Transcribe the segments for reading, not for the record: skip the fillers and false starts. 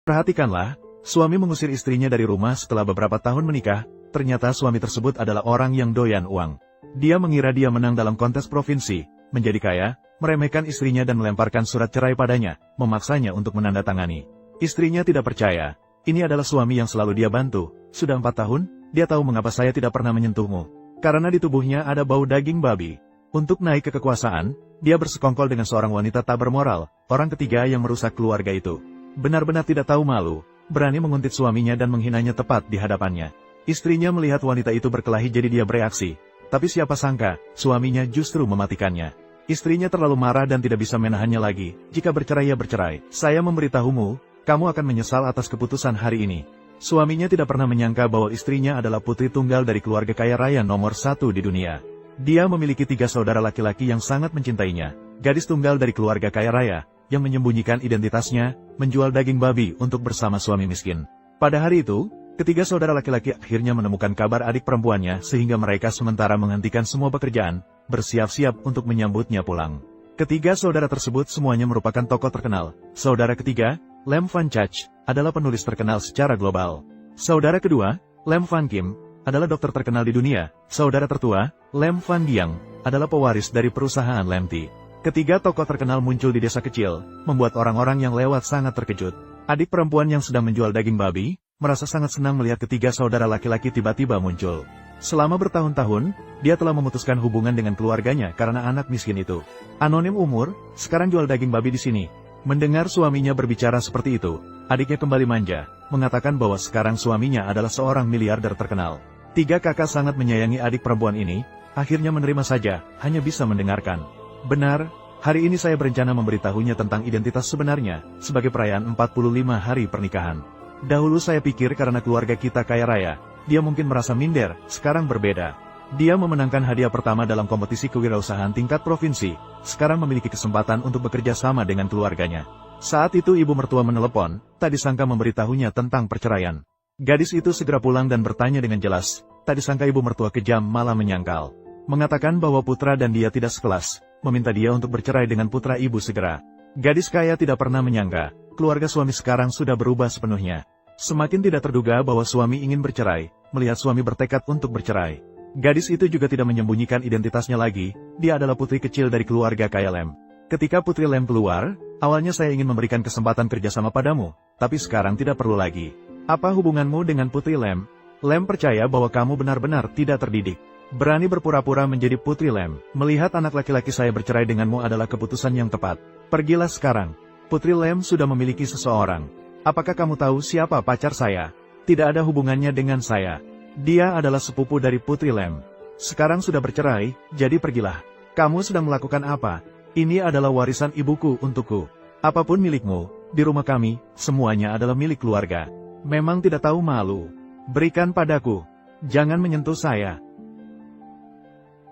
Perhatikanlah, suami mengusir istrinya dari rumah setelah beberapa tahun menikah, ternyata suami tersebut adalah orang yang doyan uang. Dia mengira dia menang dalam kontes provinsi, menjadi kaya, meremehkan istrinya dan melemparkan surat cerai padanya, memaksanya untuk menandatangani. Istrinya tidak percaya. Ini adalah suami yang selalu dia bantu. Sudah 4 tahun, dia tahu mengapa saya tidak pernah menyentuhmu. Karena di tubuhnya ada bau daging babi. Untuk naik ke kekuasaan, dia bersekongkol dengan seorang wanita tak bermoral, orang ketiga yang merusak keluarga itu. Benar-benar tidak tahu malu, berani menguntit suaminya dan menghinanya tepat di hadapannya. Istrinya melihat wanita itu berkelahi jadi dia bereaksi. Tapi siapa sangka, suaminya justru mematikannya. Istrinya terlalu marah dan tidak bisa menahannya lagi. Jika bercerai ya bercerai. Saya memberitahumu, kamu akan menyesal atas keputusan hari ini. Suaminya tidak pernah menyangka bahwa istrinya adalah putri tunggal dari keluarga kaya raya nomor 1 di dunia. Dia memiliki 3 saudara laki-laki yang sangat mencintainya. Gadis tunggal dari keluarga kaya raya, yang menyembunyikan identitasnya, menjual daging babi untuk bersama suami miskin. Pada hari itu, ketiga saudara laki-laki akhirnya menemukan kabar adik perempuannya sehingga mereka sementara menghentikan semua pekerjaan, bersiap-siap untuk menyambutnya pulang. Ketiga saudara tersebut semuanya merupakan tokoh terkenal. Saudara ketiga, Lem Van Chach, adalah penulis terkenal secara global. Saudara kedua, Lem Van Kim, adalah dokter terkenal di dunia. Saudara tertua, Lem Van Diang, adalah pewaris dari perusahaan Lemti. Ketiga tokoh terkenal muncul di desa kecil, membuat orang-orang yang lewat sangat terkejut. Adik perempuan yang sedang menjual daging babi, merasa sangat senang melihat ketiga saudara laki-laki tiba-tiba muncul. Selama bertahun-tahun, dia telah memutuskan hubungan dengan keluarganya karena anak miskin itu. Anonim umur, sekarang jual daging babi di sini. Mendengar suaminya berbicara seperti itu, adiknya kembali manja, mengatakan bahwa sekarang suaminya adalah seorang miliarder terkenal. Tiga kakak sangat menyayangi adik perempuan ini, akhirnya menerima saja, hanya bisa mendengarkan. Benar, hari ini saya berencana memberitahunya tentang identitas sebenarnya, sebagai perayaan 45 hari pernikahan. Dahulu saya pikir karena keluarga kita kaya raya, dia mungkin merasa minder, sekarang berbeda. Dia memenangkan hadiah pertama dalam kompetisi kewirausahaan tingkat provinsi, sekarang memiliki kesempatan untuk bekerja sama dengan keluarganya. Saat itu ibu mertua menelepon, tak disangka memberitahunya tentang perceraian. Gadis itu segera pulang dan bertanya dengan jelas, tak disangka ibu mertua kejam malah menyangkal. Mengatakan bahwa putra dan dia tidak sekelas, meminta dia untuk bercerai dengan putra ibu segera. Gadis kaya tidak pernah menyangka, keluarga suami sekarang sudah berubah sepenuhnya. Semakin tidak terduga bahwa suami ingin bercerai, melihat suami bertekad untuk bercerai. Gadis itu juga tidak menyembunyikan identitasnya lagi, dia adalah putri kecil dari keluarga kaya Lem. Ketika putri Lem keluar, awalnya saya ingin memberikan kesempatan kerjasama padamu, tapi sekarang tidak perlu lagi. Apa hubunganmu dengan putri Lem? Lem percaya bahwa kamu benar-benar tidak terdidik. Berani berpura-pura menjadi putri Lem. Melihat anak laki-laki saya bercerai denganmu adalah keputusan yang tepat. Pergilah sekarang. Putri Lem sudah memiliki seseorang. Apakah kamu tahu siapa pacar saya? Tidak ada hubungannya dengan saya. Dia adalah sepupu dari putri Lem. Sekarang sudah bercerai, jadi pergilah. Kamu sedang melakukan apa? Ini adalah warisan ibuku untukku. Apapun milikmu, di rumah kami, semuanya adalah milik keluarga. Memang tidak tahu malu. Berikan padaku. Jangan menyentuh saya.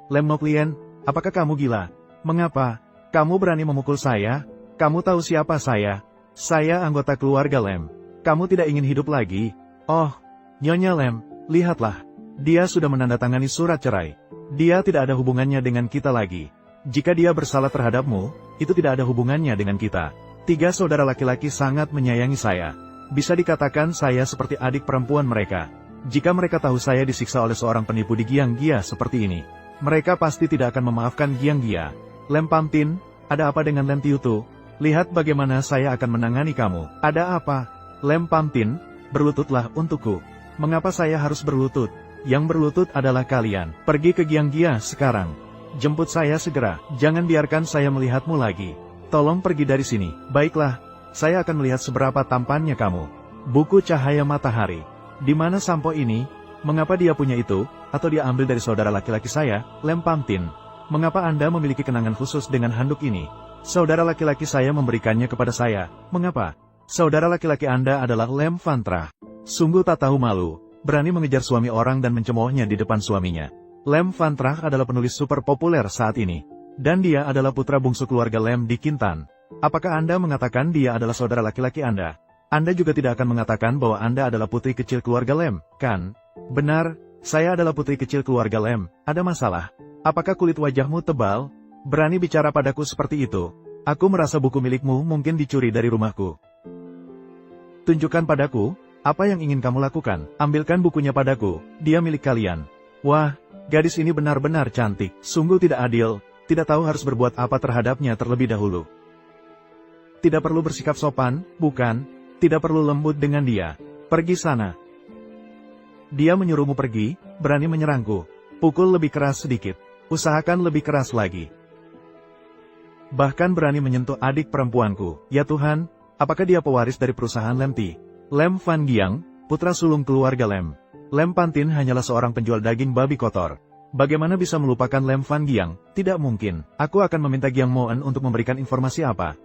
Lem Noklien, apakah kamu gila? Mengapa? Kamu berani memukul saya? Kamu tahu siapa saya? Saya anggota keluarga Lem. Kamu tidak ingin hidup lagi? Oh, Nyonya Lem, lihatlah. Dia sudah menandatangani surat cerai. Dia tidak ada hubungannya dengan kita lagi. Jika dia bersalah terhadapmu, itu tidak ada hubungannya dengan kita. Tiga saudara laki-laki sangat menyayangi saya. Bisa dikatakan saya seperti adik perempuan mereka. Jika mereka tahu saya disiksa oleh seorang penipu di Giang Gia seperti ini, mereka pasti tidak akan memaafkan Giang Gia. Lem Pamtin, ada apa dengan Lem Tiutu? Lihat bagaimana saya akan menangani kamu. Ada apa? Lem Pamtin, berlututlah untukku. Mengapa saya harus berlutut? Yang berlutut adalah kalian. Pergi ke Giang Gia sekarang. Jemput saya segera. Jangan biarkan saya melihatmu lagi. Tolong pergi dari sini. Baiklah, saya akan melihat seberapa tampannya kamu. Buku Cahaya Matahari. Di mana sampo ini? Mengapa dia punya itu? Atau dia ambil dari saudara laki-laki saya, Lem Pamtin? Mengapa Anda memiliki kenangan khusus dengan handuk ini? Saudara laki-laki saya memberikannya kepada saya. Mengapa? Saudara laki-laki Anda adalah Lem Vantra. Sungguh tak tahu malu, berani mengejar suami orang dan mencemoohnya di depan suaminya. Lem Vantra adalah penulis super populer saat ini. Dan dia adalah putra bungsu keluarga Lem di Kintan. Apakah Anda mengatakan dia adalah saudara laki-laki Anda? Anda juga tidak akan mengatakan bahwa Anda adalah putri kecil keluarga Lem, kan? Benar, saya adalah putri kecil keluarga Lem. Ada masalah? Apakah kulit wajahmu tebal? Berani bicara padaku seperti itu? Aku merasa buku milikmu mungkin dicuri dari rumahku. Tunjukkan padaku, apa yang ingin kamu lakukan? Ambilkan bukunya padaku, dia milik kalian. Wah, gadis ini benar-benar cantik. Sungguh tidak adil, tidak tahu harus berbuat apa terhadapnya terlebih dahulu. Tidak perlu bersikap sopan, bukan? Tidak perlu lembut dengan dia. Pergi sana. Dia menyuruhmu pergi, berani menyerangku. Pukul lebih keras sedikit. Usahakan lebih keras lagi. Bahkan berani menyentuh adik perempuanku. Ya Tuhan, apakah dia pewaris dari perusahaan Lem T? Lem Van Giang, putra sulung keluarga Lem. Lem Pantin hanyalah seorang penjual daging babi kotor. Bagaimana bisa melupakan Lem Van Giang? Tidak mungkin. Aku akan meminta Giang Moen untuk memberikan informasi apa.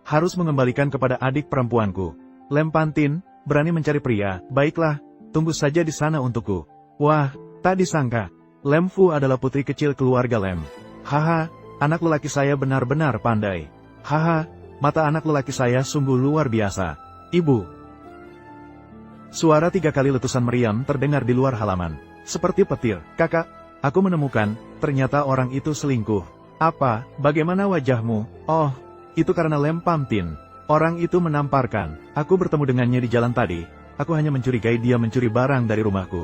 Harus mengembalikan kepada adik perempuanku. Lem Pantin, berani mencari pria. Baiklah, tunggu saja di sana untukku. Wah, tak disangka. Lem Fu adalah putri kecil keluarga Lem. Haha, anak lelaki saya benar-benar pandai. Haha, mata anak lelaki saya sungguh luar biasa. Ibu. Suara 3 kali letusan meriam terdengar di luar halaman. Seperti petir. Kakak, aku menemukan, ternyata orang itu selingkuh. Apa, bagaimana wajahmu? Oh, itu karena Lem Pantin. Orang itu menamparkan. Aku bertemu dengannya di jalan tadi. Aku hanya mencurigai dia mencuri barang dari rumahku.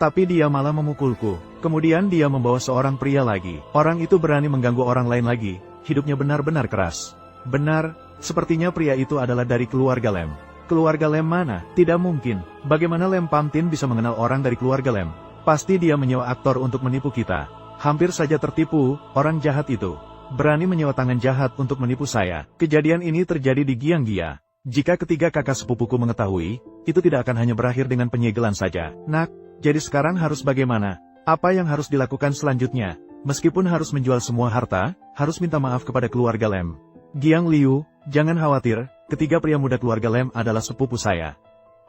Tapi dia malah memukulku. Kemudian dia membawa seorang pria lagi. Orang itu berani mengganggu orang lain lagi. Hidupnya benar-benar keras. Benar, sepertinya pria itu adalah dari keluarga Lem. Keluarga Lem mana? Tidak mungkin. Bagaimana Lem Pantin bisa mengenal orang dari keluarga Lem? Pasti dia menyewa aktor untuk menipu kita. Hampir saja tertipu, orang jahat itu. Berani menyewa tangan jahat untuk menipu saya. Kejadian ini terjadi di Gianggia. Jika ketiga kakak sepupuku mengetahui, itu tidak akan hanya berakhir dengan penyegelan saja. Nak, jadi sekarang harus bagaimana? Apa yang harus dilakukan selanjutnya? Meskipun harus menjual semua harta, harus minta maaf kepada keluarga Lem. Giang Liu, jangan khawatir, ketiga pria muda keluarga Lem adalah sepupu saya.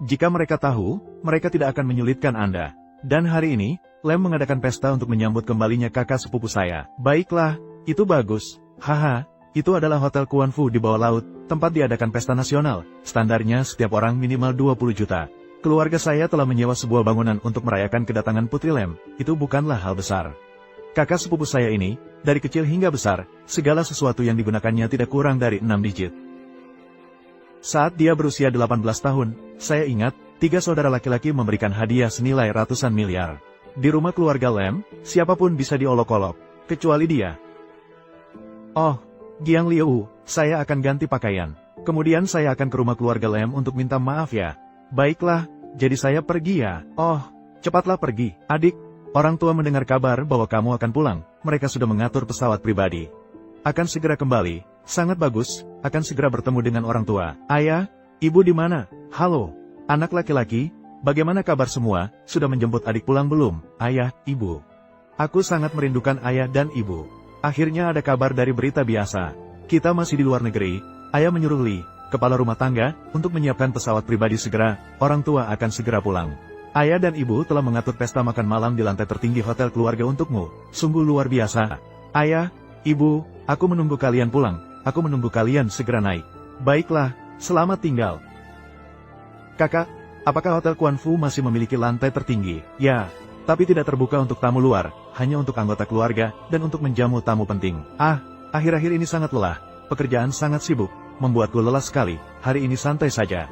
Jika mereka tahu, mereka tidak akan menyulitkan Anda. Dan hari ini, Lem mengadakan pesta untuk menyambut kembalinya kakak sepupu saya. Baiklah, itu bagus. Haha, itu adalah Hotel Kuan Fu di bawah laut, tempat diadakan pesta nasional. Standarnya setiap orang minimal 20 juta. Keluarga saya telah menyewa sebuah bangunan untuk merayakan kedatangan Putri Lem. Itu bukanlah hal besar. Kakak sepupu saya ini, dari kecil hingga besar, segala sesuatu yang digunakannya tidak kurang dari 6 digit. Saat dia berusia 18 tahun, saya ingat, 3 saudara laki-laki memberikan hadiah senilai ratusan miliar. Di rumah keluarga Lem, siapapun bisa diolok-olok, kecuali dia. Oh, Giang Liu, saya akan ganti pakaian. Kemudian saya akan ke rumah keluarga Lem untuk minta maaf ya. Baiklah, jadi saya pergi ya. Oh, cepatlah pergi, adik. Orang tua mendengar kabar bahwa kamu akan pulang. Mereka sudah mengatur pesawat pribadi. Akan segera kembali. Sangat bagus, akan segera bertemu dengan orang tua. Ayah, ibu di mana? Halo, anak laki-laki, bagaimana kabar semua? Sudah menjemput adik pulang belum? Ayah, ibu. Aku sangat merindukan ayah dan ibu. Akhirnya ada kabar dari berita biasa. Kita masih di luar negeri. Ayah menyuruh Li, kepala rumah tangga, untuk menyiapkan pesawat pribadi segera. Orang tua akan segera pulang. Ayah dan ibu telah mengatur pesta makan malam di lantai tertinggi hotel keluarga untukmu. Sungguh luar biasa. Ayah, ibu, aku menunggu kalian pulang. Aku menunggu kalian segera naik. Baiklah, selamat tinggal. Kakak, apakah Hotel Kuan Fu masih memiliki lantai tertinggi? Ya, tapi tidak terbuka untuk tamu luar, hanya untuk anggota keluarga, dan untuk menjamu tamu penting. Ah, akhir-akhir ini sangat lelah, pekerjaan sangat sibuk, membuatku lelah sekali, hari ini santai saja.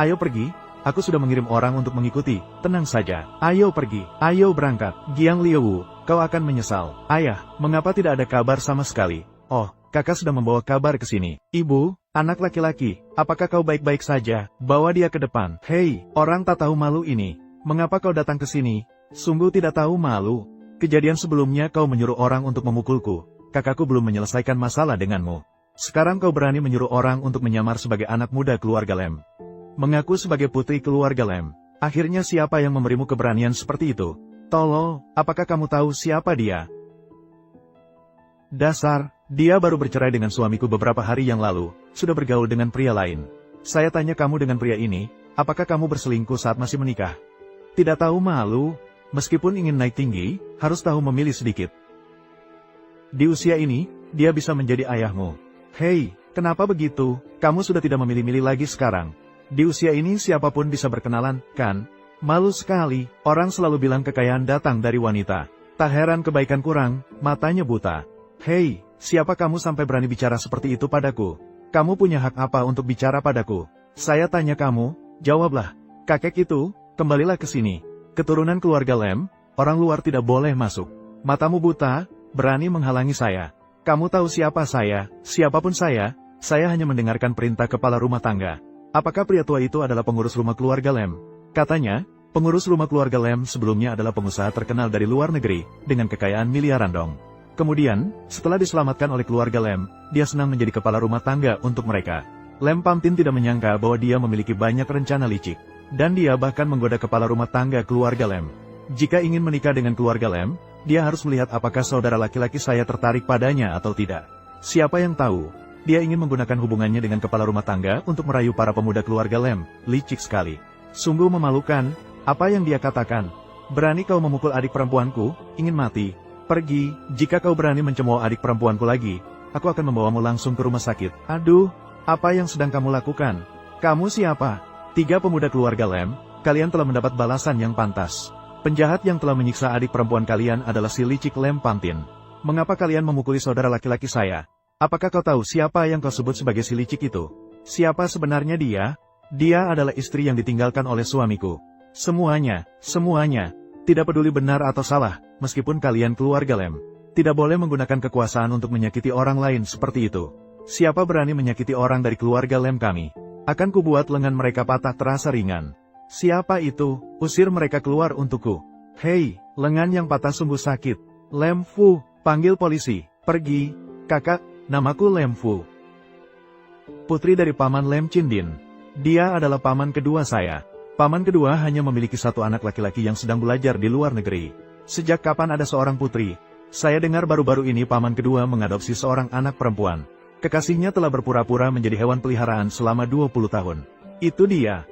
Ayo pergi, aku sudah mengirim orang untuk mengikuti, tenang saja. Ayo pergi, ayo berangkat. Giang Liu, kau akan menyesal. Ayah, mengapa tidak ada kabar sama sekali? Oh, kakak sudah membawa kabar ke sini. Ibu, anak laki-laki, apakah kau baik-baik saja? Bawa dia ke depan. Hei, orang tak tahu malu ini. Mengapa kau datang ke sini? Sungguh tidak tahu malu. Kejadian sebelumnya kau menyuruh orang untuk memukulku. Kakakku belum menyelesaikan masalah denganmu. Sekarang kau berani menyuruh orang untuk menyamar sebagai anak muda keluarga Lem. Mengaku sebagai putri keluarga Lem. Akhirnya siapa yang memberimu keberanian seperti itu? Tolol, apakah kamu tahu siapa dia? Dasar, dia baru bercerai dengan suamiku beberapa hari yang lalu, sudah bergaul dengan pria lain. Saya tanya kamu dengan pria ini, apakah kamu berselingkuh saat masih menikah? Tidak tahu malu, meskipun ingin naik tinggi, harus tahu memilih sedikit. Di usia ini, dia bisa menjadi ayahmu. Hei, kenapa begitu? Kamu sudah tidak memilih-milih lagi sekarang. Di usia ini siapapun bisa berkenalan, kan? Malu sekali, orang selalu bilang kekayaan datang dari wanita. Tak heran kebaikan kurang, matanya buta. Hei, siapa kamu sampai berani bicara seperti itu padaku? Kamu punya hak apa untuk bicara padaku? Saya tanya kamu, jawablah. Kakek itu, kembalilah ke sini. Keturunan keluarga Lem, orang luar tidak boleh masuk. Matamu buta, berani menghalangi saya. Kamu tahu siapa saya, siapapun saya hanya mendengarkan perintah kepala rumah tangga. Apakah pria tua itu adalah pengurus rumah keluarga Lem? Katanya, pengurus rumah keluarga Lem sebelumnya adalah pengusaha terkenal dari luar negeri, dengan kekayaan miliaran dong. Kemudian, setelah diselamatkan oleh keluarga Lem, dia senang menjadi kepala rumah tangga untuk mereka. Lem Pamtin tidak menyangka bahwa dia memiliki banyak rencana licik. Dan dia bahkan menggoda kepala rumah tangga keluarga Lem. Jika ingin menikah dengan keluarga Lem, dia harus melihat apakah saudara laki-laki saya tertarik padanya atau tidak. Siapa yang tahu, dia ingin menggunakan hubungannya dengan kepala rumah tangga untuk merayu para pemuda keluarga Lem. Licik sekali. Sungguh memalukan, apa yang dia katakan. Berani kau memukul adik perempuanku, ingin mati. Pergi, jika kau berani mencemooh adik perempuanku lagi, aku akan membawamu langsung ke rumah sakit. Aduh, apa yang sedang kamu lakukan? Kamu siapa? 3 pemuda keluarga Lem, kalian telah mendapat balasan yang pantas. Penjahat yang telah menyiksa adik perempuan kalian adalah si licik Lem Pamtin. Mengapa kalian memukuli saudara laki-laki saya? Apakah kau tahu siapa yang kau sebut sebagai si licik itu? Siapa sebenarnya dia? Dia adalah istri yang ditinggalkan oleh suamiku. Semuanya. Tidak peduli benar atau salah, meskipun kalian keluarga Lem. Tidak boleh menggunakan kekuasaan untuk menyakiti orang lain seperti itu. Siapa berani menyakiti orang dari keluarga Lem kami? Akan kubuat lengan mereka patah terasa ringan. Siapa itu? Usir mereka keluar untukku. Hei, lengan yang patah sungguh sakit. Lem Fu, panggil polisi. Pergi. Kakak, namaku Lem Fu. Putri dari paman Lem Chindin. Dia adalah paman kedua saya. Paman kedua hanya memiliki 1 anak laki-laki yang sedang belajar di luar negeri. Sejak kapan ada seorang putri? Saya dengar baru-baru ini paman kedua mengadopsi seorang anak perempuan. Kekasihnya telah berpura-pura menjadi hewan peliharaan selama 20 tahun. Itu dia.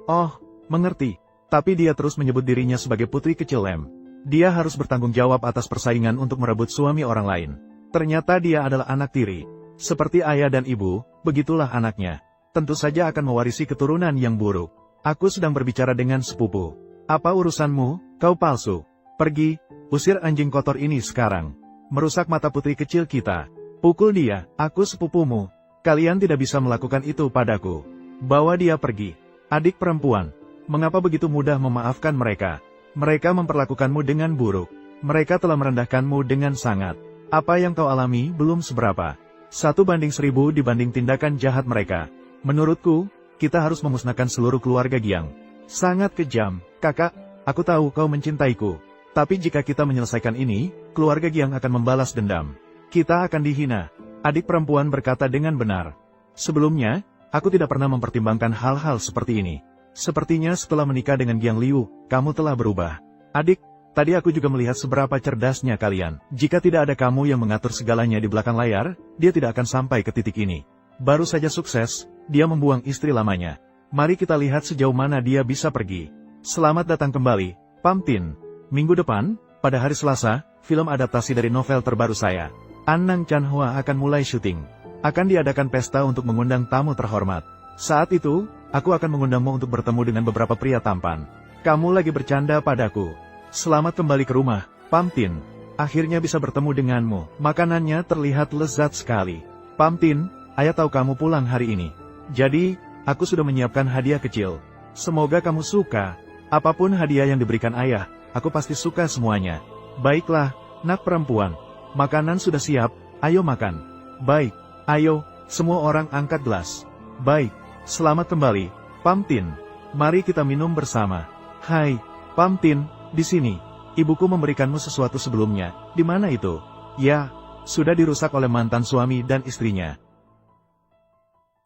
Oh, mengerti. Tapi dia terus menyebut dirinya sebagai putri kecil Lem. Dia harus bertanggung jawab atas persaingan untuk merebut suami orang lain. Ternyata dia adalah anak tiri. Seperti ayah dan ibu, begitulah anaknya. Tentu saja akan mewarisi keturunan yang buruk. Aku sedang berbicara dengan sepupu. Apa urusanmu, kau palsu? Pergi, usir anjing kotor ini sekarang. Merusak mata putri kecil kita. Pukul dia, aku sepupumu. Kalian tidak bisa melakukan itu padaku. Bawa dia pergi. Adik perempuan, mengapa begitu mudah memaafkan mereka? Mereka memperlakukanmu dengan buruk. Mereka telah merendahkanmu dengan sangat. Apa yang kau alami belum seberapa. 1:1000 dibanding tindakan jahat mereka. Menurutku, kita harus memusnahkan seluruh keluarga Giang. Sangat kejam, kakak, aku tahu kau mencintaiku. Tapi jika kita menyelesaikan ini, keluarga Giang akan membalas dendam. Kita akan dihina. Adik perempuan berkata dengan benar. Sebelumnya, aku tidak pernah mempertimbangkan hal-hal seperti ini. Sepertinya setelah menikah dengan Giang Liu, kamu telah berubah. Adik, tadi aku juga melihat seberapa cerdasnya kalian. Jika tidak ada kamu yang mengatur segalanya di belakang layar, dia tidak akan sampai ke titik ini. Baru saja sukses, dia membuang istri lamanya. Mari kita lihat sejauh mana dia bisa pergi. Selamat datang kembali, Pamtin. Minggu depan, pada hari Selasa, film adaptasi dari novel terbaru saya, An Nang Chanhua akan mulai syuting. Akan diadakan pesta untuk mengundang tamu terhormat. Saat itu, aku akan mengundangmu untuk bertemu dengan beberapa pria tampan. Kamu lagi bercanda padaku. Selamat kembali ke rumah, Pamtin. Akhirnya bisa bertemu denganmu. Makanannya terlihat lezat sekali. Pamtin, ayah tahu kamu pulang hari ini. Jadi, aku sudah menyiapkan hadiah kecil. Semoga kamu suka. Apapun hadiah yang diberikan ayah, aku pasti suka semuanya. Baiklah, nak perempuan. Makanan sudah siap, ayo makan. Baik, ayo, semua orang angkat gelas. Baik, selamat kembali, Pamtin. Mari kita minum bersama. Hai, Pamtin, di sini. Ibuku memberikanmu sesuatu sebelumnya. Di mana itu? Ya, sudah dirusak oleh mantan suami dan istrinya.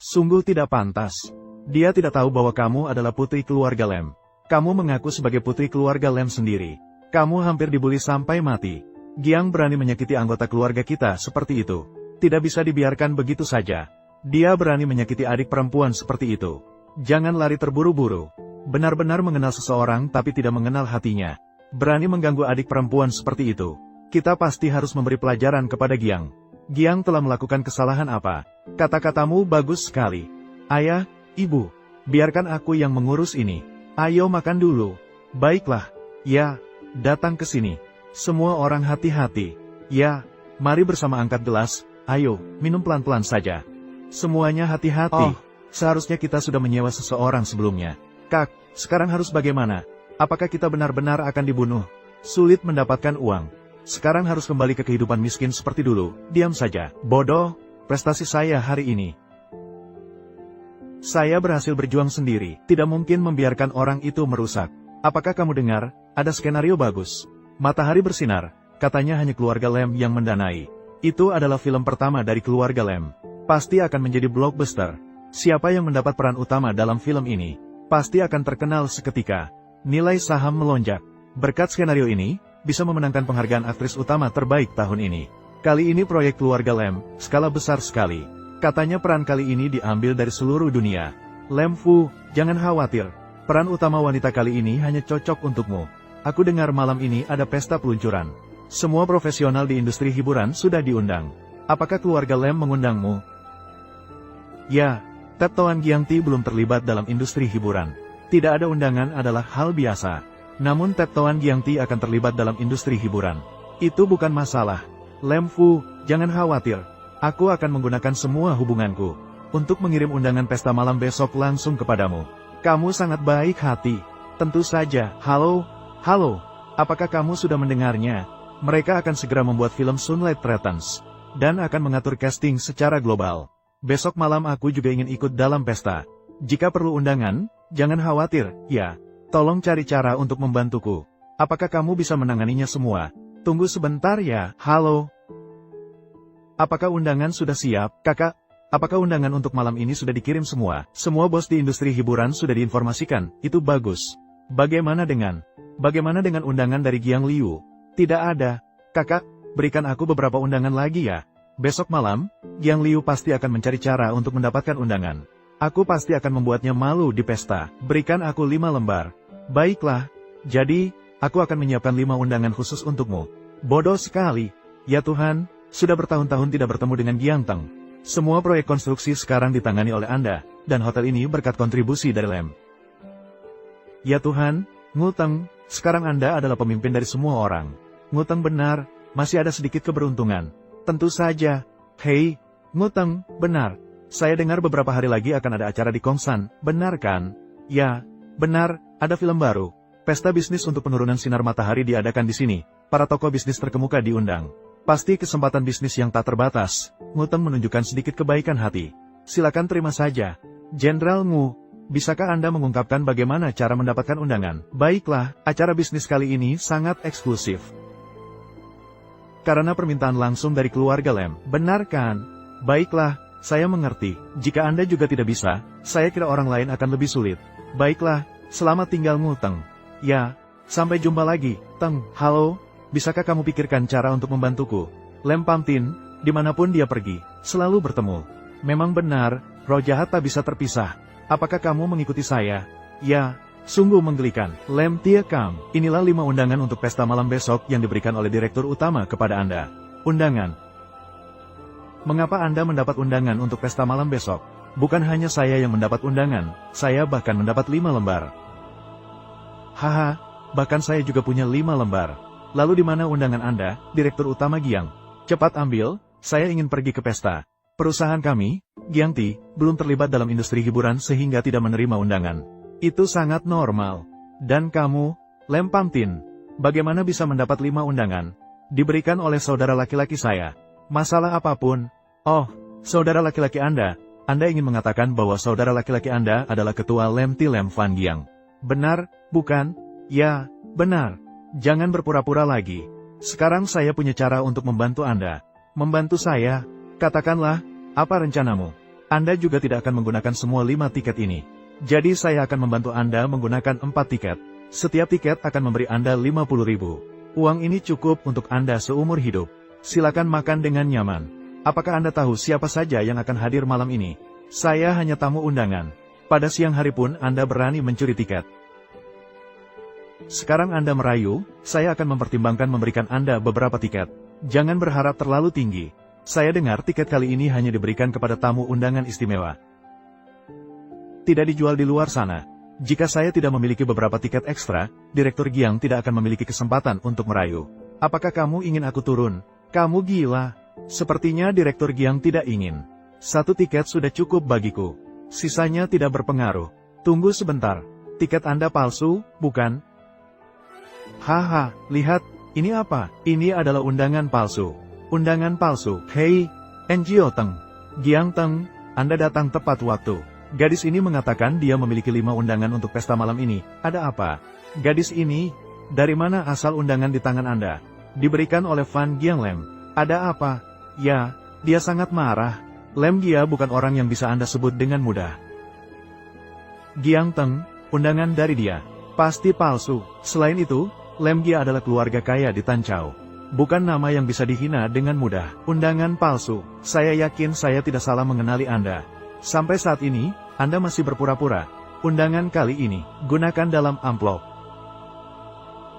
Sungguh tidak pantas. Dia tidak tahu bahwa kamu adalah putri keluarga Lem. Kamu mengaku sebagai putri keluarga Lem sendiri. Kamu hampir dibully sampai mati. Giang berani menyakiti anggota keluarga kita seperti itu. Tidak bisa dibiarkan begitu saja. Dia berani menyakiti adik perempuan seperti itu. Jangan lari terburu-buru. Benar-benar mengenal seseorang tapi tidak mengenal hatinya. Berani mengganggu adik perempuan seperti itu. Kita pasti harus memberi pelajaran kepada Giang. Giang telah melakukan kesalahan apa? Kata-katamu bagus sekali. Ayah, ibu, biarkan aku yang mengurus ini. Ayo makan dulu. Baiklah. Ya, datang ke sini. Semua orang hati-hati. Ya, mari bersama angkat gelas. Ayo, minum pelan-pelan saja. Semuanya hati-hati. Seharusnya kita sudah menyewa seseorang sebelumnya. Kak, sekarang harus bagaimana? Apakah kita benar-benar akan dibunuh? Sulit mendapatkan uang. Sekarang harus kembali ke kehidupan miskin seperti dulu. Diam saja. Bodoh, prestasi saya hari ini. Saya berhasil berjuang sendiri. Tidak mungkin membiarkan orang itu merusak. Apakah kamu dengar? Ada skenario bagus. Matahari bersinar. Katanya hanya keluarga Lam yang mendanai. Itu adalah film pertama dari keluarga Lam. Pasti akan menjadi blockbuster. Siapa yang mendapat peran utama dalam film ini? Pasti akan terkenal seketika. Nilai saham melonjak. Berkat skenario ini, bisa memenangkan penghargaan aktris utama terbaik tahun ini. Kali ini proyek keluarga Lam, skala besar sekali. Katanya peran kali ini diambil dari seluruh dunia. Lam Fu, jangan khawatir. Peran utama wanita kali ini hanya cocok untukmu. Aku dengar malam ini ada pesta peluncuran. Semua profesional di industri hiburan sudah diundang. Apakah keluarga Lam mengundangmu? Ya, Ted Toan Giang Ti belum terlibat dalam industri hiburan. Tidak ada undangan adalah hal biasa. Namun Ted Toan Giang Ti akan terlibat dalam industri hiburan. Itu bukan masalah. Lam Fu, jangan khawatir. Aku akan menggunakan semua hubunganku untuk mengirim undangan pesta malam besok langsung kepadamu. Kamu sangat baik hati. Tentu saja. Halo? Apakah kamu sudah mendengarnya? Mereka akan segera membuat film Sunlight Returns dan akan mengatur casting secara global. Besok malam aku juga ingin ikut dalam pesta. Jika perlu undangan, jangan khawatir, ya. Tolong cari cara untuk membantuku. Apakah kamu bisa menanganinya semua? Tunggu sebentar ya. Halo? Apakah undangan sudah siap, kakak? Apakah undangan untuk malam ini sudah dikirim semua? Semua bos di industri hiburan sudah diinformasikan, itu bagus. Bagaimana dengan undangan dari Giang Liu? Tidak ada. Kakak, berikan aku beberapa undangan lagi ya. Besok malam, Giang Liu pasti akan mencari cara untuk mendapatkan undangan. Aku pasti akan membuatnya malu di pesta. Berikan aku 5 lembar. Baiklah. Jadi, aku akan menyiapkan 5 undangan khusus untukmu. Bodoh sekali. Ya Tuhan, sudah bertahun-tahun tidak bertemu dengan Giang Teng. Semua proyek konstruksi sekarang ditangani oleh Anda, dan hotel ini berkat kontribusi dari Lam. Ya Tuhan, Nguteng, sekarang Anda adalah pemimpin dari semua orang. Nguteng benar, masih ada sedikit keberuntungan. Tentu saja. Hei, Nguteng, benar. Saya dengar beberapa hari lagi akan ada acara di Kongsan, benar kan? Ya, benar, ada film baru. Pesta bisnis untuk penurunan sinar matahari diadakan di sini. Para tokoh bisnis terkemuka diundang. Pasti kesempatan bisnis yang tak terbatas. Nguteng menunjukkan sedikit kebaikan hati. Silakan terima saja. Jenderal Ngu, bisakah Anda mengungkapkan bagaimana cara mendapatkan undangan? Baiklah, acara bisnis kali ini sangat eksklusif. Karena permintaan langsung dari keluarga Lam. Benar kan? Baiklah, saya mengerti. Jika Anda juga tidak bisa, saya kira orang lain akan lebih sulit. Baiklah, selamat tinggal Nguteng. Ya, sampai jumpa lagi, Teng. Halo, bisakah kamu pikirkan cara untuk membantuku? Lam Pamtin, dimanapun dia pergi, selalu bertemu. Memang benar, roh jahat tak bisa terpisah. Apakah kamu mengikuti saya? Ya. Sungguh menggelikan. Lam Tie Kam, inilah 5 undangan untuk pesta malam besok yang diberikan oleh direktur utama kepada Anda. Undangan. Mengapa Anda mendapat undangan untuk pesta malam besok? Bukan hanya saya yang mendapat undangan, saya bahkan mendapat 5 lembar. Haha, bahkan saya juga punya 5 lembar. Lalu di mana undangan Anda, direktur utama Giang? Cepat ambil, saya ingin pergi ke pesta. Perusahaan kami, Giang Ti, belum terlibat dalam industri hiburan sehingga tidak menerima undangan. Itu sangat normal. Dan kamu, Lam Pamtin, bagaimana bisa mendapat 5 undangan? Diberikan oleh saudara laki-laki saya. Masalah apapun? Oh, saudara laki-laki Anda ingin mengatakan bahwa saudara laki-laki Anda adalah ketua Lam Ti Lam Fan Giang. Benar, bukan? Ya, benar. Jangan berpura-pura lagi. Sekarang saya punya cara untuk membantu Anda. Membantu saya? Katakanlah, apa rencanamu? Anda juga tidak akan menggunakan semua 5 tiket ini. Jadi saya akan membantu Anda menggunakan 4 tiket. Setiap tiket akan memberi Anda 50.000. Uang ini cukup untuk Anda seumur hidup. Silakan makan dengan nyaman. Apakah Anda tahu siapa saja yang akan hadir malam ini? Saya hanya tamu undangan. Pada siang hari pun Anda berani mencuri tiket. Sekarang Anda merayu, saya akan mempertimbangkan memberikan Anda beberapa tiket. Jangan berharap terlalu tinggi. Saya dengar tiket kali ini hanya diberikan kepada tamu undangan istimewa. Tidak dijual di luar sana. Jika saya tidak memiliki beberapa tiket ekstra, Direktur Giang tidak akan memiliki kesempatan untuk merayu. Apakah kamu ingin aku turun? Kamu gila. Sepertinya Direktur Giang tidak ingin. 1 tiket sudah cukup bagiku. Sisanya tidak berpengaruh. Tunggu sebentar. Tiket Anda palsu, bukan? Haha, lihat, ini apa? Ini adalah undangan palsu. Undangan palsu. Hei, NGO Teng. Giang Teng, Anda datang tepat waktu. Gadis ini mengatakan dia memiliki 5 undangan untuk pesta malam ini. Ada apa? Gadis ini, dari mana asal undangan di tangan Anda? Diberikan oleh Van Giang Lem. Ada apa? Ya, dia sangat marah. Lem Gia bukan orang yang bisa Anda sebut dengan mudah. Giang Teng, undangan dari dia. Pasti palsu. Selain itu, Lem Gia adalah keluarga kaya di Tancau. Bukan nama yang bisa dihina dengan mudah. Undangan palsu. Saya yakin saya tidak salah mengenali Anda. Sampai saat ini, Anda masih berpura-pura. Undangan kali ini, gunakan dalam amplop.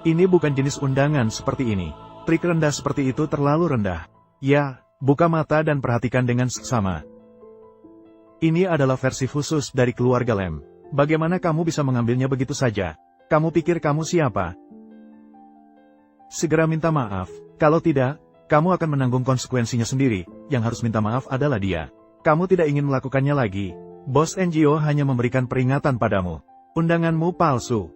Ini bukan jenis undangan seperti ini. Trik rendah seperti itu terlalu rendah. Ya, buka mata dan perhatikan dengan seksama. Ini adalah versi khusus dari keluarga Lem. Bagaimana kamu bisa mengambilnya begitu saja? Kamu pikir kamu siapa? Segera minta maaf. Kalau tidak, kamu akan menanggung konsekuensinya sendiri. Yang harus minta maaf adalah dia. Kamu tidak ingin melakukannya lagi. Bos NGO hanya memberikan peringatan padamu. Undanganmu palsu.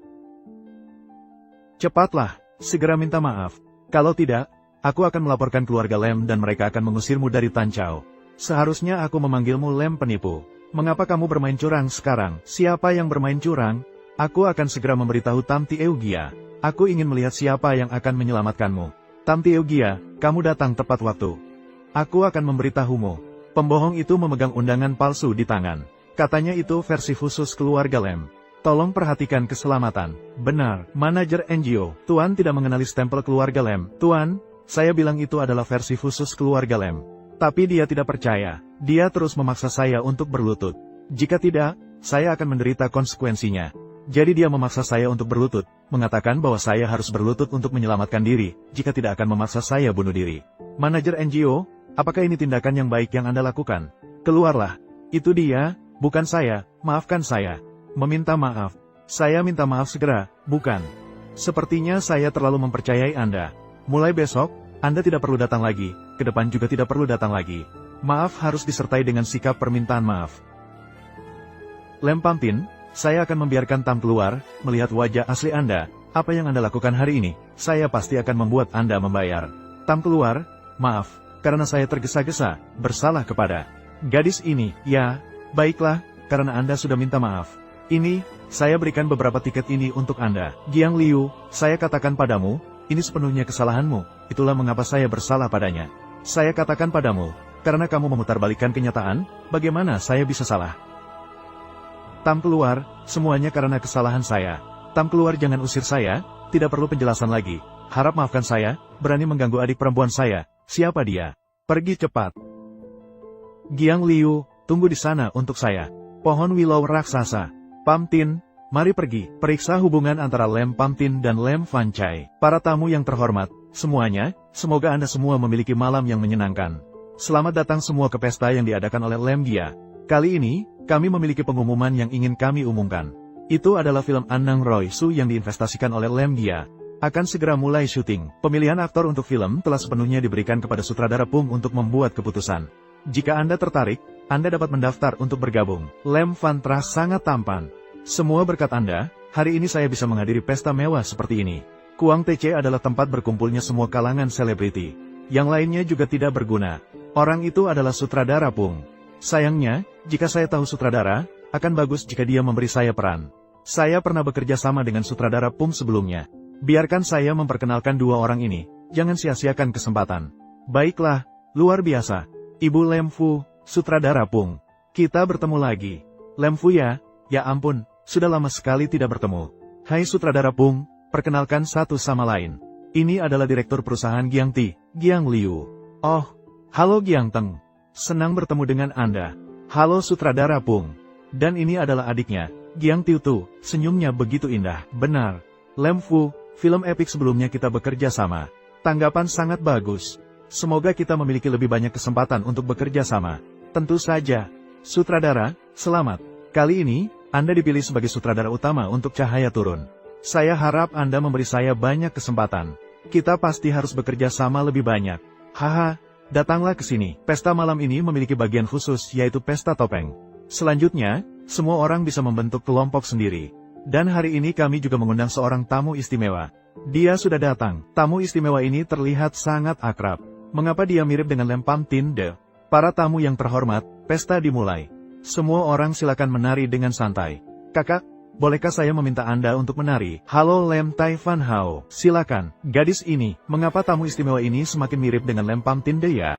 Cepatlah, segera minta maaf. Kalau tidak, aku akan melaporkan keluarga Lem dan mereka akan mengusirmu dari Tancau. Seharusnya aku memanggilmu Lem penipu. Mengapa kamu bermain curang sekarang? Siapa yang bermain curang? Aku akan segera memberitahu Tamti Eugia. Aku ingin melihat siapa yang akan menyelamatkanmu. Tamti Eugia, kamu datang tepat waktu. Aku akan memberitahumu. Pembohong itu memegang undangan palsu di tangan. Katanya itu versi khusus keluarga Lem. Tolong perhatikan keselamatan. Benar, manajer NGO. Tuan tidak mengenali stempel keluarga Lem. Tuan, saya bilang itu adalah versi khusus keluarga Lem. Tapi dia tidak percaya. Dia terus memaksa saya untuk berlutut. Jika tidak, saya akan menderita konsekuensinya. Jadi dia memaksa saya untuk berlutut, mengatakan bahwa saya harus berlutut untuk menyelamatkan diri, jika tidak akan memaksa saya bunuh diri. Manajer NGO, apakah ini tindakan yang baik yang Anda lakukan? Keluarlah. Itu dia, bukan saya, maafkan saya. Meminta maaf. Saya minta maaf segera, bukan. Sepertinya saya terlalu mempercayai Anda. Mulai besok, Anda tidak perlu datang lagi, ke depan juga tidak perlu datang lagi. Maaf harus disertai dengan sikap permintaan maaf. Lem Pamtin, saya akan membiarkan Tam keluar, melihat wajah asli Anda. Apa yang Anda lakukan hari ini, saya pasti akan membuat Anda membayar. Tam keluar, maaf, karena saya tergesa-gesa, bersalah kepada gadis ini. Ya, baiklah, karena Anda sudah minta maaf. Ini, saya berikan beberapa tiket ini untuk Anda. Giang Liu, saya katakan padamu, ini sepenuhnya kesalahanmu, itulah mengapa saya bersalah padanya. Saya katakan padamu, karena kamu memutarbalikkan kenyataan, bagaimana saya bisa salah? Tam keluar, semuanya karena kesalahan saya. Tam keluar, jangan usir saya, tidak perlu penjelasan lagi. Harap maafkan saya, berani mengganggu adik perempuan saya. Siapa dia? Pergi cepat. Giang Liu, tunggu di sana untuk saya. Pohon Willow raksasa. Pamtin, mari pergi. Periksa hubungan antara Lem Pamtin dan Lem Fan Chai. Para tamu yang terhormat, semuanya, semoga Anda semua memiliki malam yang menyenangkan. Selamat datang semua ke pesta yang diadakan oleh Lem Gia. Kali ini, kami memiliki pengumuman yang ingin kami umumkan. Itu adalah film Anang Roy Su yang diinvestasikan oleh Lem Gia. Akan segera mulai syuting. Pemilihan aktor untuk film telah sepenuhnya diberikan kepada sutradara Pung untuk membuat keputusan. Jika Anda tertarik, Anda dapat mendaftar untuk bergabung. Lem Fan Tra sangat tampan. Semua berkat Anda, hari ini saya bisa menghadiri pesta mewah seperti ini. Kuang TC adalah tempat berkumpulnya semua kalangan selebriti. Yang lainnya juga tidak berguna. Orang itu adalah sutradara Pung. Sayangnya, jika saya tahu sutradara, akan bagus jika dia memberi saya peran. Saya pernah bekerja sama dengan sutradara Pung sebelumnya. Biarkan saya memperkenalkan dua orang ini, jangan sia-siakan kesempatan. Baiklah, luar biasa. Ibu Lem Fu, sutradara Pung. Kita bertemu lagi. Lem Fu ya ampun, sudah lama sekali tidak bertemu. Hai sutradara Pung, perkenalkan satu sama lain. Ini adalah direktur perusahaan Giang Ti, Giang Liu. Oh, halo Giang Teng. Senang bertemu dengan Anda. Halo sutradara Pung. Dan ini adalah adiknya, Giang Tiu Tu, senyumnya begitu indah. Benar. Lem Fu, film epik sebelumnya kita bekerja sama. Tanggapan sangat bagus. Semoga kita memiliki lebih banyak kesempatan untuk bekerja sama. Tentu saja. Sutradara, selamat. Kali ini, Anda dipilih sebagai sutradara utama untuk Cahaya Turun. Saya harap Anda memberi saya banyak kesempatan. Kita pasti harus bekerja sama lebih banyak. Haha, Datanglah ke sini. Pesta malam ini memiliki bagian khusus, yaitu pesta topeng. Selanjutnya, semua orang bisa membentuk kelompok sendiri. Dan hari ini kami juga mengundang seorang tamu istimewa. Dia sudah datang. Tamu istimewa ini terlihat sangat akrab. Mengapa dia mirip dengan Lem Pam Tin De? Para tamu yang terhormat, pesta dimulai. Semua orang silakan menari dengan santai. Kakak, bolehkah saya meminta Anda untuk menari? Halo Lem Tai Fan Hao. Silakan. Gadis ini, mengapa tamu istimewa ini semakin mirip dengan Lem Pam Tin De ya?